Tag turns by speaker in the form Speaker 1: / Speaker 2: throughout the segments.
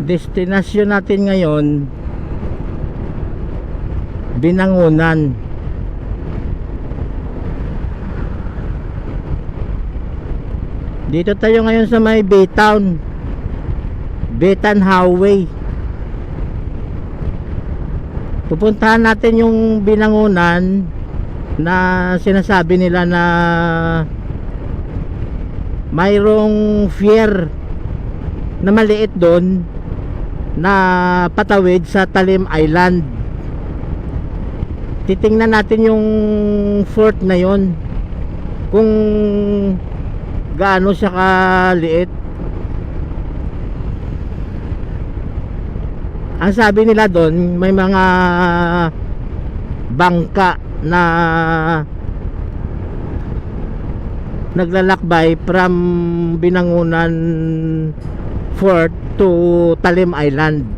Speaker 1: destinasyon natin ngayon, Binangonan. Dito tayo ngayon sa may Baytown, Baytown Highway. Pupuntahan natin yung Binangonan na sinasabi nila na mayroong pier na maliit doon na patawid sa Talim Island. Titingnan natin yung fort na yon, kung gaano siya kaliit. Ang sabi nila doon, may mga bangka na naglalakbay from Binangonan Fort to Talim Island.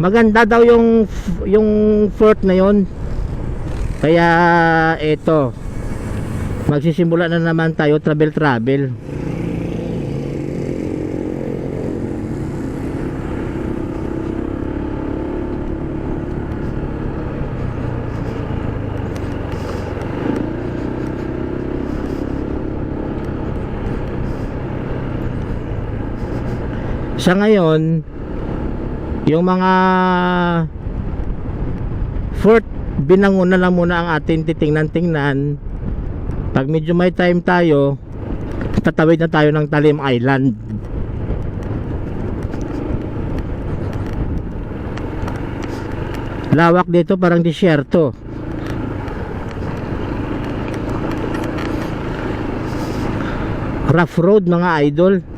Speaker 1: Maganda daw yung fort na yon. Kaya eto, magsisimula na naman tayo travel. Sa ngayon, yung mga fort Binangonan lang muna ang atin titingnan. Pag medyo may time tayo, tatawid na tayo ng Talim Island. Lawak dito, parang disyerto. Rough road mga idol.